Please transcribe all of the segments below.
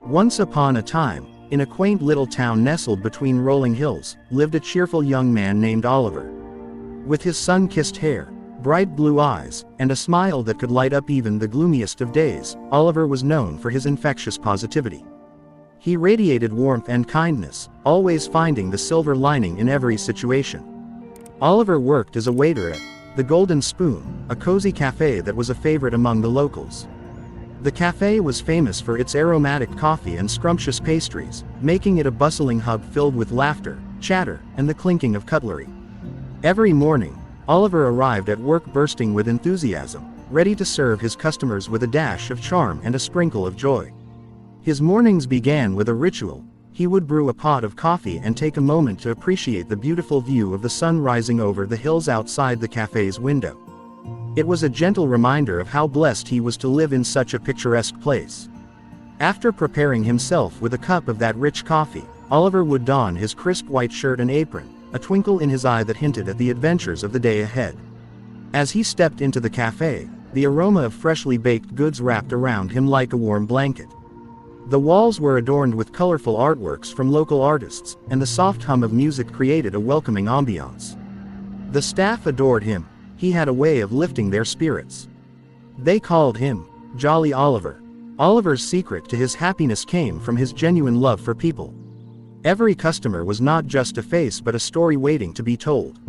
Once upon a time, in a quaint little town nestled between rolling hills, lived a cheerful young man named Oliver. With his sun-kissed hair, bright blue eyes, and a smile that could light up even the gloomiest of days, Oliver was known for his infectious positivity. He radiated warmth and kindness, always finding the silver lining in every situation. Oliver worked as a waiter at the Golden Spoon, a cozy café that was a favorite among the locals. The café was famous for its aromatic coffee and scrumptious pastries, making it a bustling hub filled with laughter, chatter, and the clinking of cutlery. Every morning, Oliver arrived at work bursting with enthusiasm, ready to serve his customers with a dash of charm and a sprinkle of joy. His mornings began with a ritual. He would brew a pot of coffee and take a moment to appreciate the beautiful view of the sun rising over the hills outside the café's window. It was a gentle reminder of how blessed he was to live in such a picturesque place. After preparing himself with a cup of that rich coffee, Oliver would don his crisp white shirt and apron, a twinkle in his eye that hinted at the adventures of the day ahead. As he stepped into the café, the aroma of freshly baked goods wrapped around him like a warm blanket. The walls were adorned with colorful artworks from local artists, and the soft hum of music created a welcoming ambiance. The staff adored him. He had a way of lifting their spirits. They called him Jolly Oliver. Oliver's secret to his happiness came from his genuine love for people. Every customer was not just a face but a story waiting to be told.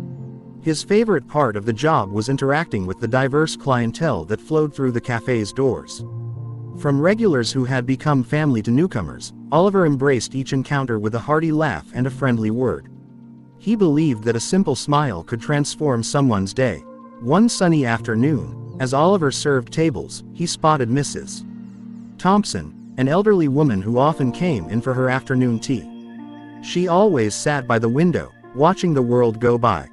His favorite part of the job was interacting with the diverse clientele that flowed through the café's doors. From regulars who had become family to newcomers, Oliver embraced each encounter with a hearty laugh and a friendly word. He believed that a simple smile could transform someone's day. One sunny afternoon, as Oliver served tables, he spotted Mrs. Thompson, an elderly woman who often came in for her afternoon tea. She always sat by the window, watching the world go by.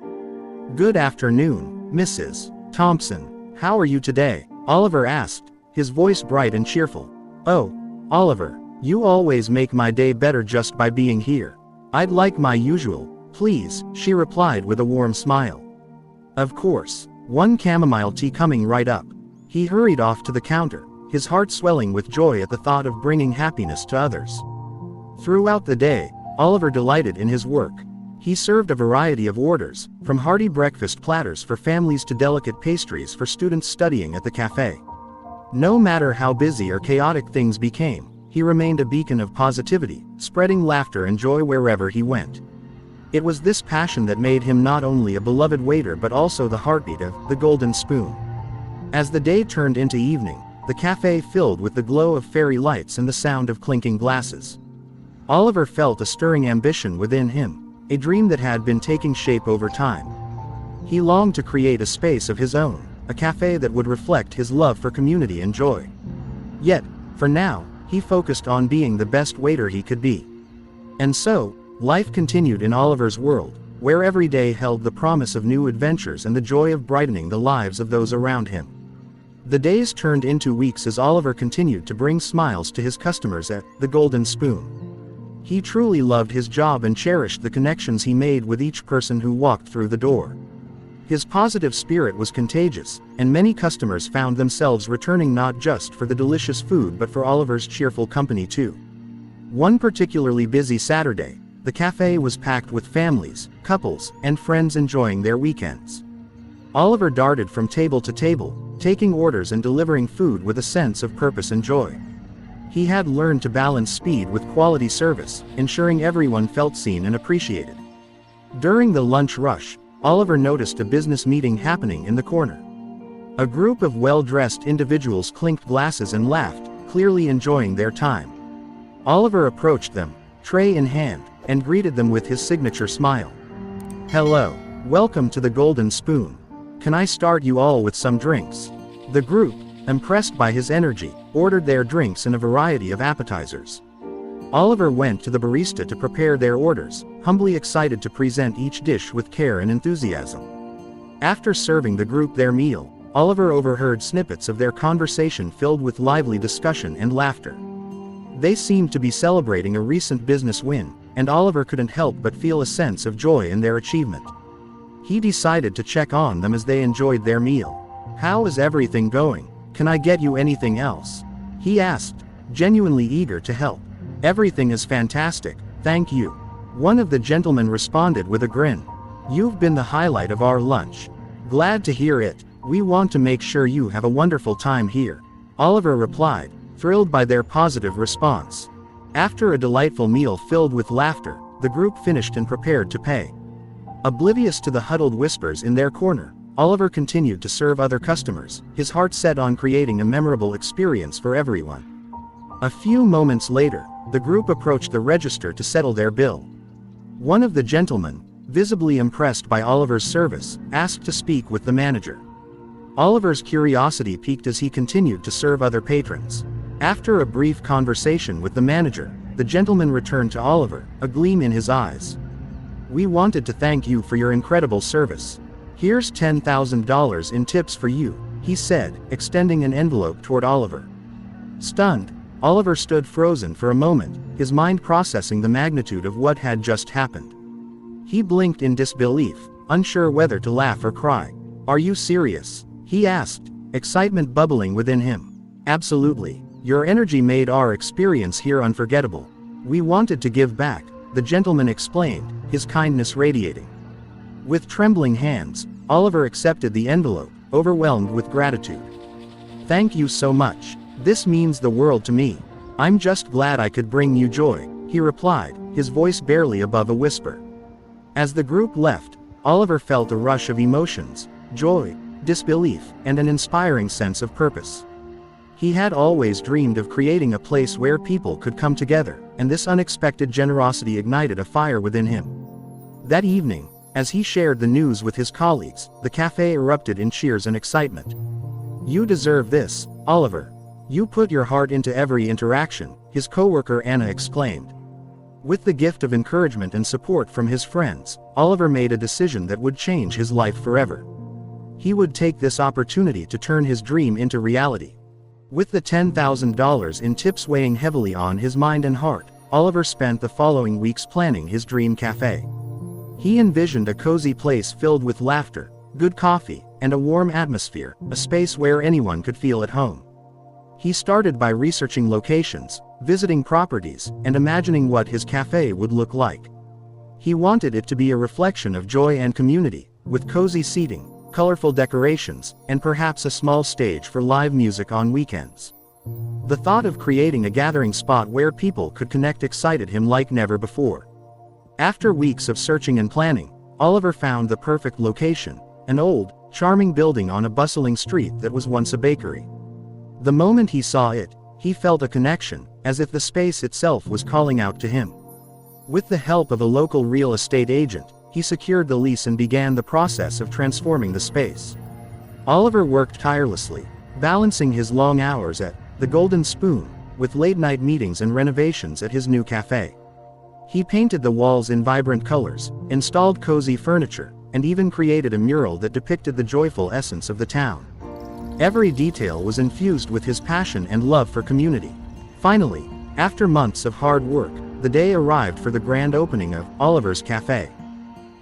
"Good afternoon, Mrs. Thompson. How are you today?" Oliver asked, his voice bright and cheerful. "Oh, Oliver, you always make my day better just by being here. I'd like my usual, please," she replied with a warm smile. "Of course, one chamomile tea coming right up." He hurried off to the counter, his heart swelling with joy at the thought of bringing happiness to others. Throughout the day, Oliver delighted in his work. He served a variety of orders, from hearty breakfast platters for families to delicate pastries for students studying at the café. No matter how busy or chaotic things became, he remained a beacon of positivity, spreading laughter and joy wherever he went. It was this passion that made him not only a beloved waiter but also the heartbeat of the Golden Spoon. As the day turned into evening, the café filled with the glow of fairy lights and the sound of clinking glasses. Oliver felt a stirring ambition within him, a dream that had been taking shape over time. He longed to create a space of his own, a café that would reflect his love for community and joy. Yet, for now, he focused on being the best waiter he could be. And so, life continued in Oliver's world, where every day held the promise of new adventures and the joy of brightening the lives of those around him. The days turned into weeks as Oliver continued to bring smiles to his customers at the Golden Spoon. He truly loved his job and cherished the connections he made with each person who walked through the door. His positive spirit was contagious, and many customers found themselves returning not just for the delicious food but for Oliver's cheerful company too. One particularly busy Saturday, the café was packed with families, couples, and friends enjoying their weekends. Oliver darted from table to table, taking orders and delivering food with a sense of purpose and joy. He had learned to balance speed with quality service, ensuring everyone felt seen and appreciated. During the lunch rush, Oliver noticed a business meeting happening in the corner. A group of well-dressed individuals clinked glasses and laughed, clearly enjoying their time. Oliver approached them, tray in hand, and greeted them with his signature smile. "Hello. Welcome to the Golden Spoon. Can I start you all with some drinks?" The group, impressed by his energy, ordered their drinks and a variety of appetizers. Oliver went to the barista to prepare their orders, humbly excited to present each dish with care and enthusiasm. After serving the group their meal, Oliver overheard snippets of their conversation filled with lively discussion and laughter. They seemed to be celebrating a recent business win, and Oliver couldn't help but feel a sense of joy in their achievement. He decided to check on them as they enjoyed their meal. "How is everything going? Can I get you anything else?" he asked, genuinely eager to help. Everything is fantastic, thank you. One of the gentlemen responded with a grin. You've been the highlight of our lunch. Glad to hear it. We want to make sure you have a wonderful time here. Oliver replied, thrilled by their positive response. After a delightful meal filled with laughter, the group finished and prepared to pay. Oblivious to the huddled whispers in their corner, Oliver continued to serve other customers, his heart set on creating a memorable experience for everyone. A few moments later, the group approached the register to settle their bill. One of the gentlemen, visibly impressed by Oliver's service, asked to speak with the manager. Oliver's curiosity piqued as he continued to serve other patrons. After a brief conversation with the manager, the gentleman returned to Oliver, a gleam in his eyes. We wanted to thank you for your incredible service. Here's $10,000 in tips for you, he said, extending an envelope toward Oliver. Stunned, Oliver stood frozen for a moment, his mind processing the magnitude of what had just happened. He blinked in disbelief, unsure whether to laugh or cry. Are you serious? He asked, excitement bubbling within him. Absolutely. Your energy made our experience here unforgettable. We wanted to give back, the gentleman explained, his kindness radiating. With trembling hands, Oliver accepted the envelope, overwhelmed with gratitude. Thank you so much. This means the world to me. I'm just glad I could bring you joy, he replied, his voice barely above a whisper. As the group left, Oliver felt a rush of emotions, joy, disbelief, and an inspiring sense of purpose. He had always dreamed of creating a place where people could come together, and this unexpected generosity ignited a fire within him. That evening, as he shared the news with his colleagues, the cafe erupted in cheers and excitement. You deserve this, Oliver. You put your heart into every interaction, his coworker Anna exclaimed. With the gift of encouragement and support from his friends, Oliver made a decision that would change his life forever. He would take this opportunity to turn his dream into reality. With the $10,000 in tips weighing heavily on his mind and heart, Oliver spent the following weeks planning his dream cafe. He envisioned a cozy place filled with laughter, good coffee, and a warm atmosphere, a space where anyone could feel at home. He started by researching locations, visiting properties, and imagining what his cafe would look like. He wanted it to be a reflection of joy and community, with cozy seating, colorful decorations, and perhaps a small stage for live music on weekends. The thought of creating a gathering spot where people could connect excited him like never before. After weeks of searching and planning, Oliver found the perfect location, an old, charming building on a bustling street that was once a bakery. The moment he saw it, he felt a connection, as if the space itself was calling out to him. With the help of a local real estate agent, he secured the lease and began the process of transforming the space. Oliver worked tirelessly, balancing his long hours at the Golden Spoon, with late-night meetings and renovations at his new cafe. He painted the walls in vibrant colors, installed cozy furniture, and even created a mural that depicted the joyful essence of the town. Every detail was infused with his passion and love for community. Finally, after months of hard work, the day arrived for the grand opening of Oliver's Cafe.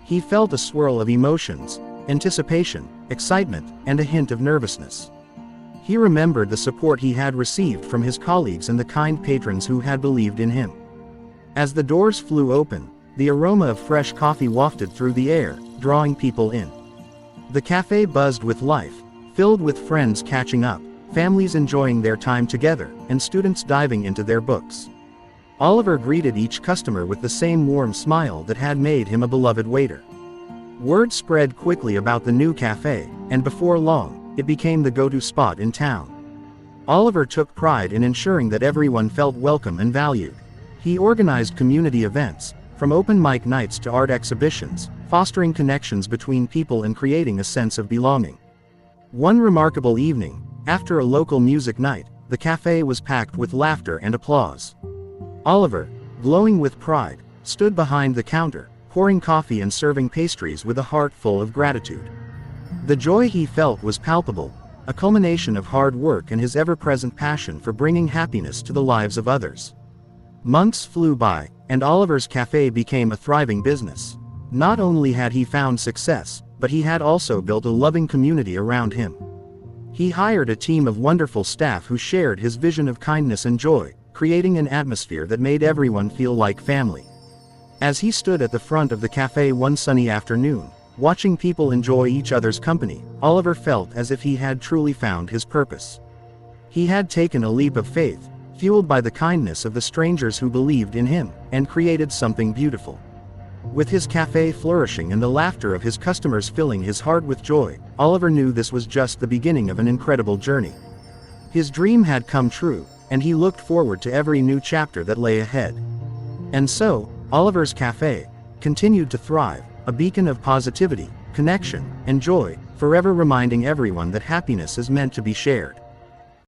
He felt a swirl of emotions, anticipation, excitement, and a hint of nervousness. He remembered the support he had received from his colleagues and the kind patrons who had believed in him. As the doors flew open, the aroma of fresh coffee wafted through the air, drawing people in. The cafe buzzed with life, filled with friends catching up, families enjoying their time together, and students diving into their books. Oliver greeted each customer with the same warm smile that had made him a beloved waiter. Word spread quickly about the new cafe, and before long, it became the go-to spot in town. Oliver took pride in ensuring that everyone felt welcome and valued. He organized community events, from open mic nights to art exhibitions, fostering connections between people and creating a sense of belonging. One remarkable evening, after a local music night, the cafe was packed with laughter and applause. Oliver, glowing with pride, stood behind the counter, pouring coffee and serving pastries with a heart full of gratitude. The joy he felt was palpable, a culmination of hard work and his ever-present passion for bringing happiness to the lives of others. Months flew by, and Oliver's Cafe became a thriving business. Not only had he found success, but he had also built a loving community around him. He hired a team of wonderful staff who shared his vision of kindness and joy, creating an atmosphere that made everyone feel like family. As he stood at the front of the cafe one sunny afternoon, watching people enjoy each other's company, Oliver felt as if he had truly found his purpose. He had taken a leap of faith, fueled by the kindness of the strangers who believed in him, and created something beautiful. With his cafe flourishing and the laughter of his customers filling his heart with joy, Oliver knew this was just the beginning of an incredible journey. His dream had come true, and he looked forward to every new chapter that lay ahead. And so, Oliver's Cafe continued to thrive, a beacon of positivity, connection, and joy, forever reminding everyone that happiness is meant to be shared.